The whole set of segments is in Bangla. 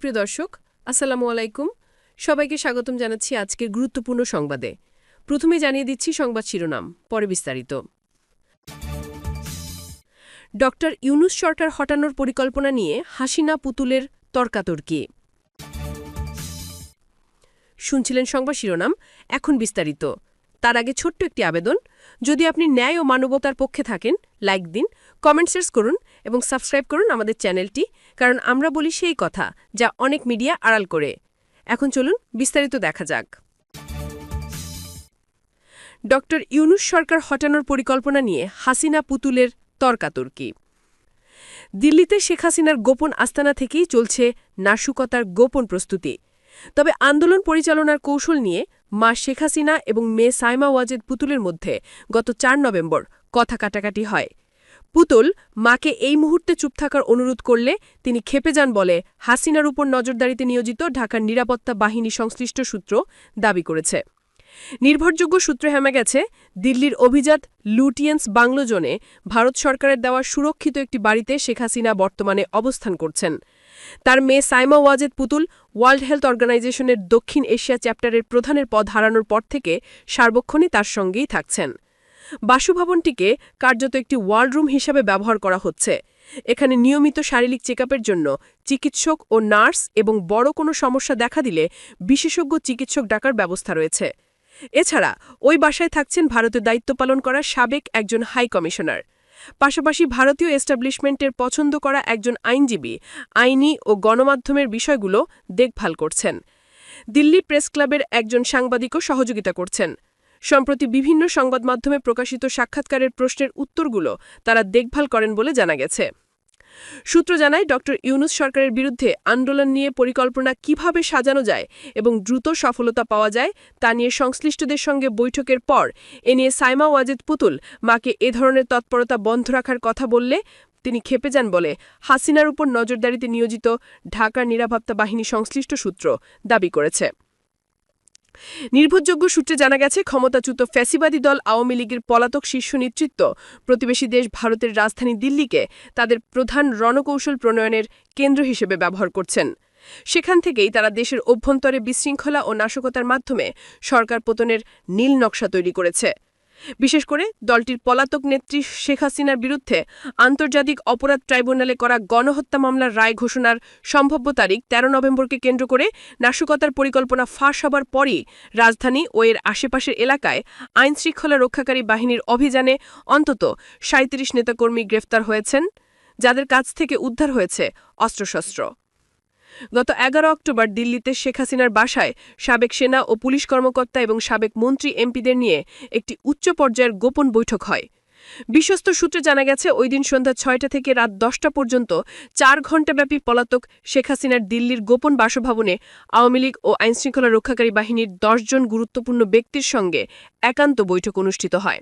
সুপ্রিয় দর্শক, আসসালামু আলাইকুম। সবাইকে স্বাগতম জানাচ্ছি আজকের গুরুত্বপূর্ণ সংবাদে। প্রথমে জানিয়ে দিচ্ছি সংবাদ শিরোনাম, পরে বিস্তারিত। ডক্টর ইউনূস সরকার হটানোর পরিকল্পনা নিয়ে হাসিনা পুতুলের তর্কাতর্কি। শুনছিলেন সংবাদ শিরোনাম, এখন বিস্তারিত। তার আগে ছোট্ট একটি আবেদন, যদি আপনি ন্যায় ও মানবতার পক্ষে থাকেন, লাইক দিন, কমেন্টস করুন এবং সাবস্ক্রাইব করুন আমাদের চ্যানেলটি, কারণ আমরা বলি সেই কথা যা অনেক মিডিয়া আড়াল করে। এখন চলুন বিস্তারিত দেখা যাক। ডক্টর ইউনূস সরকার হটানোর পরিকল্পনা নিয়ে হাসিনা পুতুলের তর্কাতর্কি। দিল্লিতে শেখ হাসিনার গোপন আস্তানা থেকেই চলছে নাশকতার গোপন প্রস্তুতি। তবে আন্দোলন পরিচালনার কৌশল নিয়ে মা শেখ হাসিনা এবং মেয়ে সাইমা ওয়াজেদ পুতুলের মধ্যে গত ৪ নভেম্বর কথা কাটাকাটি হয়। পুতুল মাকে এই মুহূর্তে চুপ থাকার অনুরোধ করলে তিনি ক্ষেপে যান বলে হাসিনার উপর নজরদারিতে নিয়োজিত ঢাকার নিরাপত্তা বাহিনী সংশ্লিষ্ট সূত্র দাবি করেছে। নির্ভরযোগ্য সূত্রে জানা গেছে, দিল্লির অভিজাত লুটিয়েন্স বাংলো জোনে ভারত সরকারের দেওয়া সুরক্ষিত একটি বাড়িতে শেখ হাসিনা বর্তমানে অবস্থান করছেন। তার মেয়ে সাইমা ওয়াজেদ পুতুল ওয়ার্ল্ড হেলথ অর্গানাইজেশনের দক্ষিণ এশিয়া চ্যাপ্টারের প্রধানের পদ হারানোর পর থেকে সার্বক্ষণই তার সঙ্গেই থাকছেন। বাসভবনটিকে কার্যত একটি ওয়ার্ডরুম হিসাবে ব্যবহার করা হচ্ছে। এখানে নিয়মিত শারীরিক চেকআপের জন্য চিকিৎসক ও নার্স এবং বড় কোনো সমস্যা দেখা দিলে বিশেষজ্ঞ চিকিৎসক ডাকার ব্যবস্থা রয়েছে। এছাড়া ওই বাসায় থাকছেন ভারতে দায়িত্ব পালন করা সাবেক একজন হাই কমিশনার। পাশাপাশি ভারতীয় এস্টাবলিশমেন্টের পছন্দ করা একজন আইনজীবী আইনি ও গণমাধ্যমের বিষয়গুলো দেখভাল করছেন। দিল্লি প্রেস ক্লাবের একজন সাংবাদিকও সহযোগিতা করছেন। সম্প্রতি বিভিন্ন সংবাদ মাধ্যমে প্রকাশিত সাক্ষাৎকারের প্রশ্নের উত্তরগুলো তারা দেখভাল করেন বলে জানা গেছে। সূত্র জানায়, ডক্টর ইউনূস সরকারের বিরুদ্ধে আন্দোলন নিয়ে পরিকল্পনা কিভাবে সাজানো যায় এবং দ্রুত সফলতা পাওয়া যায় তা নিয়ে সংশ্লিষ্টদের সঙ্গে বৈঠকের পর এ নিয়ে সাইমা ওয়াজেদ পুতুল মাকে এ ধরনের তৎপরতা বন্ধ রাখার কথা বললে তিনি ক্ষেপে যান বলে হাসিনার উপর নজরদারিতে নিয়োজিত ঢাকার নিরাপত্তা বাহিনী সংশ্লিষ্ট সূত্র দাবি করেছে। নির্ভরযোগ্য সূত্রে জানা গেছে, ক্ষমতাচ্যুত ফ্যাসিবাদী দল আওয়ামী লীগের পলাতক শীর্ষ নেতৃত্ব প্রতিবেশী দেশ ভারতের রাজধানী দিল্লিকে তাদের প্রধান রণকৌশল প্রণয়নের কেন্দ্র হিসেবে ব্যবহার করছেন। সেখান থেকেই তারা দেশের অভ্যন্তরে বিশৃঙ্খলা ও নাশকতার মাধ্যমে সরকার পতনের নীল নকশা তৈরি করেছে। বিশেষ করে দলটির পলাতক নেত্রী শেখ হাসিনার বিরুদ্ধে আন্তর্জাতিক অপরাধ ট্রাইব্যুনালে করা গণহত্যা মামলার রায় ঘোষণার সম্ভাব্য তারিখ ১৩ নভেম্বরকে কেন্দ্র করে নাশকতার পরিকল্পনা ফাঁস হবার পরই রাজধানী ও এর আশেপাশের এলাকায় আইনশৃঙ্খলা রক্ষাকারী বাহিনীর অভিযানে অন্তত ৩৭ নেতাকর্মী গ্রেফতার হয়েছেন, যাদের কাছ থেকে উদ্ধার হয়েছে অস্ত্রশস্ত্র। গত ১১ অক্টোবর দিল্লিতে শেখ হাসিনার বাসায় সাবেক সেনা ও পুলিশ কর্মকর্তা এবং সাবেক মন্ত্রী এমপিদের নিয়ে একটি উচ্চ পর্যায়ের গোপন বৈঠক হয়। বিশ্বস্ত সূত্রে জানা গেছে, ওই দিন সন্ধ্যা ৬টা থেকে রাত ১০টা পর্যন্ত ৪ ঘণ্টাব্যাপী পলাতক শেখ হাসিনার দিল্লির গোপন বাসভবনে আওয়ামী লীগ ও আইনশৃঙ্খলা রক্ষাকারী বাহিনীর ১০ জন গুরুত্বপূর্ণ ব্যক্তির সঙ্গে একান্ত বৈঠক অনুষ্ঠিত হয়।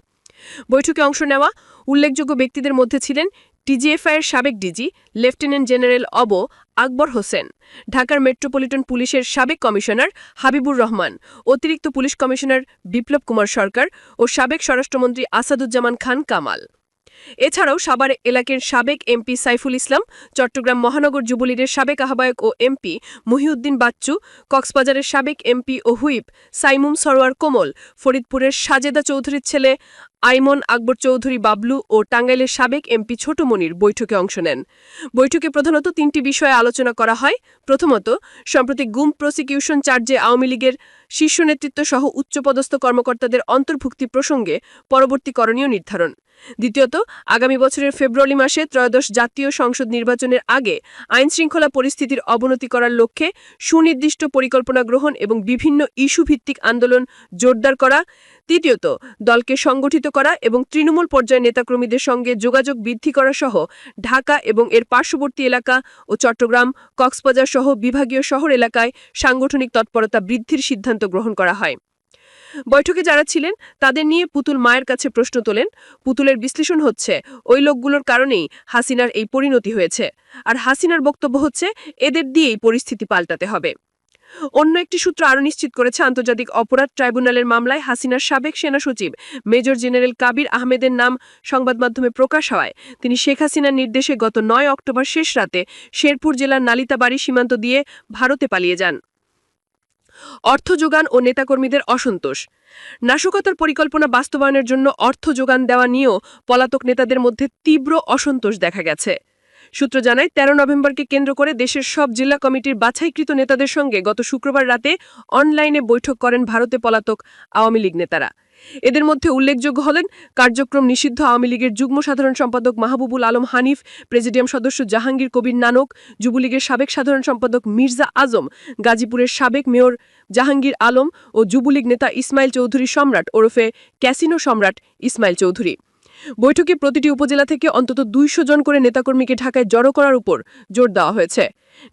বৈঠকে অংশ নেওয়া উল্লেখযোগ্য ব্যক্তিদের মধ্যে ছিলেন টিজিএফআইয়ের সাবেক DG lieutenant general Akbar Hossain, ঢাকার মেট্রোপলিটন পুলিশের সাবেক কমিশনার হাবিবুর রহমান, অতিরিক্ত পুলিশ কমিশনার বিপ্লব কুমার সরকার ও সাবেক স্বরাষ্ট্রমন্ত্রী আসাদুজ্জামান খান কামাল। এছাড়াও সাভার এলাকার সাবেক এমপি সাইফুল ইসলাম, চট্টগ্রাম মহানগর যুবলীগের সাবেক আহ্বায়ক ও এমপি মহিউদ্দিন বাচ্চু, কক্সবাজারের সাবেক এমপি ও হুইপ সাইমুম সরোয়ার কোমল, ফরিদপুরের সাজেদা চৌধুরীর ছেলে আইমন আকবর চৌধুরী বাবলু ও টাঙ্গাইলের সাবেক এমপি ছোট মনির বৈঠকে অংশ নেন। বৈঠকে প্রধানত ৩টি বিষয়ে আলোচনা করা হয়। প্রথমত, সম্প্রতি গুম প্রসিকিউশন চার্জে আওয়ামী লীগের শীর্ষ নেতৃত্ব সহ উচ্চপদস্থ কর্মকর্তাদের অন্তর্ভুক্তি প্রসঙ্গে পরবর্তী করণীয় নির্ধারণ। দ্বিতীয়ত, আগামী বছরের ফেব্রুয়ারি মাসে ত্রয়োদশ জাতীয় সংসদ নির্বাচনের আগে আইনশৃঙ্খলা পরিস্থিতির অবনতি করার লক্ষ্যে সুনির্দিষ্ট পরিকল্পনা গ্রহণ এবং বিভিন্ন ইস্যুভিত্তিক আন্দোলন জোরদার করা। তৃতীয়ত, দলকে সংগঠিত করা এবং তৃণমূল পর্যায়ের নেতাকর্মীদের সঙ্গে যোগাযোগ বৃদ্ধি করা সহ ঢাকা এবং এর পার্শ্ববর্তী এলাকা ও চট্টগ্রাম, কক্সবাজার সহ বিভাগীয় শহর এলাকায় সাংগঠনিক তৎপরতা বৃদ্ধির সিদ্ধান্ত গ্রহণ করা হয়। বৈঠকে যারা ছিলেন তাদের নিয়ে পুতুল মায়ের কাছে প্রশ্ন তোলেন। পুতুলের বিশ্লেষণ হচ্ছে, ওই লোকগুলোর কারণেই হাসিনার এই পরিণতি হয়েছে, আর হাসিনার বক্তব্য হচ্ছে এদের দিয়েই পরিস্থিতি পাল্টাতে হবে। অন্য একটি সূত্র আরও নিশ্চিত করেছে, আন্তর্জাতিক অপরাধ ট্রাইব্যুনালের মামলায় হাসিনার সাবেক সেনা সচিব মেজর জেনারেল কাবির আহমেদের নাম সংবাদ মাধ্যমে প্রকাশ হওয়ায় তিনি শেখ হাসিনার নির্দেশে গত 9 অক্টোবর শেষ রাতে শেরপুর জেলার নালিতাবাড়ি সীমান্ত দিয়ে ভারতে পালিয়ে যান। অর্থ যোগান ও নেতাকর্মীদের অসন্তোষ। নাশকতার পরিকল্পনা বাস্তবায়নের জন্য অর্থ যোগান দেওয়া নিয়েও পলাতক নেতাদের মধ্যে তীব্র অসন্তোষ দেখা গেছে। সূত্র জানায়, 13 নভেম্বরকে কেন্দ্র করে দেশের সব জেলা কমিটির বাছাইকৃত নেতাদের সঙ্গে গত শুক্রবার রাতে অনলাইনে বৈঠক করেন ভারতে পলাতক আওয়ামী লীগ নেতারা। এদের মধ্যে উল্লেখযোগ্য হলেন কার্যক্রম নিষিদ্ধ আওয়ামী লীগের যুগ্ম সাধারণ সম্পাদক মাহবুবুল আলম হানিফ, প্রেসিডিয়াম সদস্য জাহাঙ্গীর কবির নানক, যুবলীগের সাবেক সাধারণ সম্পাদক মির্জা আজম, গাজীপুরের সাবেক মেয়র জাহাঙ্গীর আলম ও যুবলীগ নেতা ইসমাইল চৌধুরী সম্রাট ওরফে ক্যাসিনো সম্রাট ইসমাইল চৌধুরী। বৈঠকে প্রতিটি উপজেলা থেকে অন্তত 200 জন করে নেতাকর্মীকে ঢাকায় জড়ো করার উপর জোর দেওয়া হয়েছে।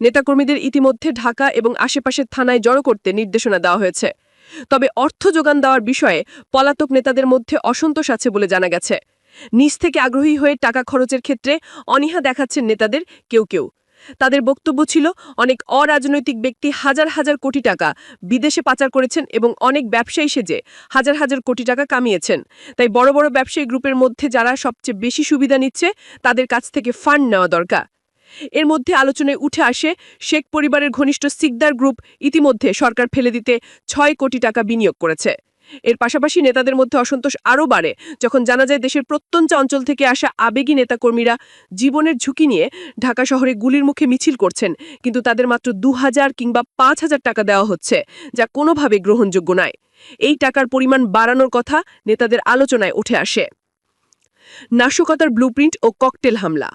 নেতাকর্মীদের ইতিমধ্যে ঢাকা এবং আশেপাশের থানায় জড়ো করতে নির্দেশনা দেওয়া হয়েছে। তবে অর্থ যোগান দেওয়ার বিষয়ে পলাতক নেতাদের মধ্যে অসন্তোষ আছে বলে জানা গেছে। নিজ থেকে আগ্রহী হয়ে টাকা খরচের ক্ষেত্রে অনীহা দেখাচ্ছেন নেতাদের কেউ কেউ। তাদের বক্তব্য ছিল, অনেক অরাজনৈতিক ব্যক্তি হাজার হাজার কোটি টাকা বিদেশে পাচার করেছেন এবং অনেক ব্যবসায়ী সেজে হাজার হাজার কোটি টাকা কামিয়েছেন। তাই বড় বড় ব্যবসায়ী গ্রুপের মধ্যে যারা সবচেয়ে বেশি সুবিধা নিচ্ছে তাদের কাছ থেকে ফান্ড নেওয়া দরকার। এর মধ্যে আলোচনায় উঠে আসে, শেখ পরিবারের ঘনিষ্ঠ সিকদার গ্রুপ ইতিমধ্যে সরকার ফেলে দিতে 6 কোটি টাকা বিনিয়োগ করেছে। এর পাশাপাশি নেতাদের মধ্যে অসন্তোষ আরও বাড়ে যখন জানা যায় দেশের প্রত্যন্ত অঞ্চল থেকে আসা আবেগী নেতাকর্মীরা জীবনের ঝুঁকি নিয়ে ঢাকা শহরে গুলির মুখে মিছিল করছেন, কিন্তু তাদের মাত্র 2000 কিংবা 5000 টাকা দেওয়া হচ্ছে, যা কোনোভাবে গ্রহণযোগ্য নয়। এই টাকার পরিমাণ বাড়ানোর কথা নেতাদের আলোচনায় উঠে আসে। নাশকতার ব্লুপ্রিন্ট ও ককটেল হামলা।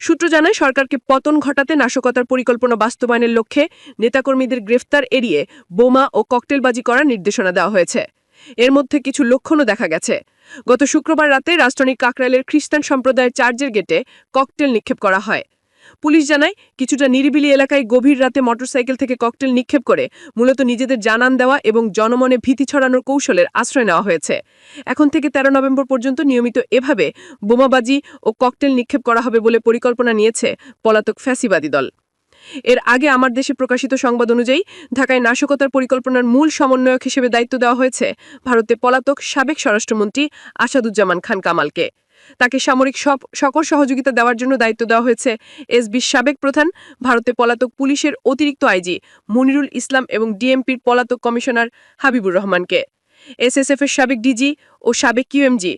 সূত্র জানায়, সরকারকে পতন ঘটাতে নাশকতার পরিকল্পনা বাস্তবায়নের লক্ষ্যে নেতাকর্মীদের গ্রেফতার এড়িয়ে বোমা ও ককটেলবাজি করার নির্দেশনা দেওয়া হয়েছে। এর মধ্যে কিছু লক্ষণও দেখা গেছে। গত শুক্রবার রাতে রাজধানীর কাকরাইলের খ্রিস্টান সম্প্রদায়ের চার্চের গেটে ককটেল নিক্ষেপ করা হয়। পুলিশ জানায়, কিছুটা নিরিবিলি এলাকায় গভীর রাতে মোটরসাইকেল থেকে ককটেল নিক্ষেপ করে মূলত নিজেদের জানান দেওয়া এবং জনমনে ভীতি ছড়ানোর কৌশলের আশ্রয় নেওয়া হয়েছে। এখন থেকে 13 নভেম্বর পর্যন্ত নিয়মিত এভাবে বোমাবাজি ও ককটেল নিক্ষেপ করা হবে বলে পরিকল্পনা নিয়েছে পলাতক ফ্যাসিবাদী দল। এর আগে আমার দেশে প্রকাশিত সংবাদ অনুযায়ী ঢাকায় নাশকতার পরিকল্পনার মূল সমন্বয়ক হিসেবে দায়িত্ব দেওয়া হয়েছে ভারতে পলাতক সাবেক স্বরাষ্ট্রমন্ত্রী আসাদুজ্জামান খান কামালকে। তাকে সামরিক সকল সহযোগিতা দেওয়ার জন্য দায়িত্ব দেওয়া হয়েছে এসবির সাবেক প্রধান, ভারতে পলাতক পুলিশের অতিরিক্ত আইজি মনিরুল ইসলাম এবং ডিএমপির পলাতক কমিশনার হাবিবুর রহমানকে। এসএসএফের সাবেক ডিজি ও সাবেক কিউএমজি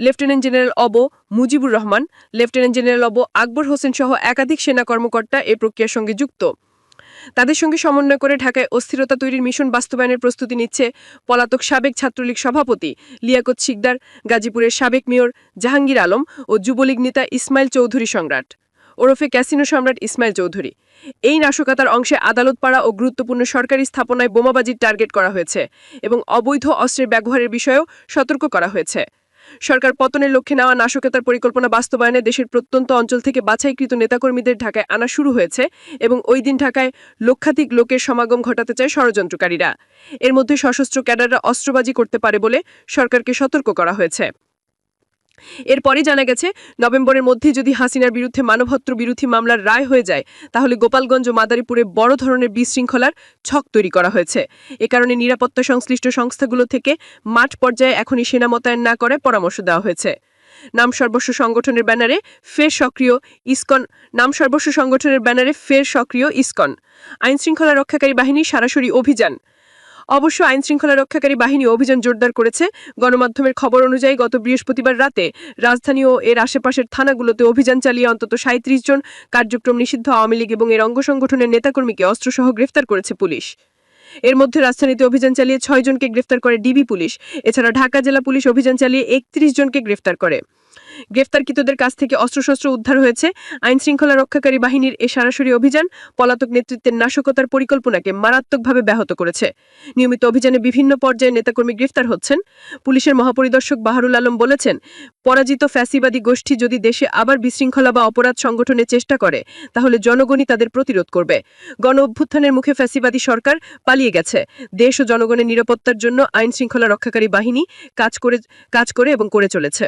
লেফটেন্যান্ট জেনারেল অব মুজিবুর রহমান, লেফটেন্যান্ট জেনারেল অব আকবর হোসেন সহ একাধিক সেনা কর্মকর্তা এ প্রক্রিয়ার সঙ্গে যুক্ত। তাদের সঙ্গে সমন্বয় করে ঢাকায় অস্থিরতা তৈরির মিশন বাস্তবায়নের প্রস্তুতি নিচ্ছে পলাতক সাবেক ছাত্রলীগ সভাপতি লিয়াকত শিকদার, গাজীপুরের সাবেক মেয়র জাহাঙ্গীর আলম ও যুবলীগ নেতা ইসমাইল চৌধুরী সম্রাট ওরফে ক্যাসিনো সম্রাট ইসমাইল চৌধুরী। এই নাশকতার অংশে আদালতপাড়া ও গুরুত্বপূর্ণ সরকারি স্থাপনায় বোমাবাজির টার্গেট করা হয়েছে এবং অবৈধ অস্ত্রের ব্যবহারের বিষয়েও সতর্ক করা হয়েছে। সরকার পতনের লক্ষ্যে নেওয়া নাশকতার পরিকল্পনা বাস্তবায়নে দেশের প্রত্যন্ত অঞ্চল থেকে বাছাইকৃত নেতাকর্মীদের ঢাকায় আনা শুরু হয়েছে এবং ওই দিন ঢাকায় লক্ষাধিক লোকের সমাগম ঘটাতে চায় ষড়যন্ত্রকারীরা। এর মধ্যে সশস্ত্র ক্যাডাররা অস্ত্রবাজি করতে পারে বলে সরকারকে সতর্ক করা হয়েছে। এরপরই জানা গেছে, নভেম্বরের মধ্যে যদি হাসিনার বিরুদ্ধে মানবহত্য বিরোধী মামলার রায় হয়ে যায় তাহলে গোপালগঞ্জ ও মাদারীপুরে বড় ধরনের বিশৃঙ্খলার ছক তৈরি করা হয়েছে। এ কারণে নিরাপত্তা সংশ্লিষ্ট সংস্থাগুলো থেকে মাঠ পর্যায়ে এখনই সেনা মোতায়েন না করার পরামর্শ দেওয়া হয়েছে। নাম সর্বস্ব সংগঠনের ব্যানারে ফের সক্রিয় ইসকন। আইনশৃঙ্খলা রক্ষাকারী বাহিনী সরাসরি অভিযান। অবশ্য আইনশৃঙ্খলা রক্ষাকারী বাহিনী অভিযান জোরদার করেছে। গণমাধ্যমের খবর অনুযায়ী গত বৃহস্পতিবার রাতে রাজধানী ও এর আশেপাশের থানাগুলোতে অভিযান চালিয়ে অন্তত 37 জন কার্যক্রম নিষিদ্ধ আওয়ামী লীগ এবং এর অঙ্গ সংগঠনের নেতাকর্মীকে অস্ত্রসহ গ্রেফতার করেছে পুলিশ। এর মধ্যে রাজধানীতে অভিযান চালিয়ে 6 জনকে গ্রেফতার করে ডিবি পুলিশ। এছাড়া ঢাকা জেলা পুলিশ অভিযান চালিয়ে 31 জনকে গ্রেফতার করে। গ্রেফতারকৃতদের কাছ থেকে অস্ত্রশস্ত্র উদ্ধার হয়েছে। আইনশৃঙ্খলা রক্ষাকারী বাহিনীর এ সরাসরি অভিযান পলাতক নেতৃত্বের নাশকতার পরিকল্পনাকে মারাত্মকভাবে ব্যাহত করেছে। নিয়মিত অভিযানে বিভিন্ন পর্যায়ে নেতাকর্মী গ্রেফতার হচ্ছেন। পুলিশের মহাপরিদর্শক বাহারুল আলম বলেছেন, পরাজিত ফ্যাসিবাদী গোষ্ঠী যদি দেশে আবার বিশৃঙ্খলা বা অপরাধ সংগঠনের চেষ্টা করে তাহলে জনগণই তাদের প্রতিরোধ করবে। গণ অভ্যুত্থানের মুখে ফ্যাসিবাদী সরকার পালিয়ে গেছে। দেশ ও জনগণের নিরাপত্তার জন্য আইনশৃঙ্খলা রক্ষাকারী বাহিনী কাজ করে এবং করে চলেছে।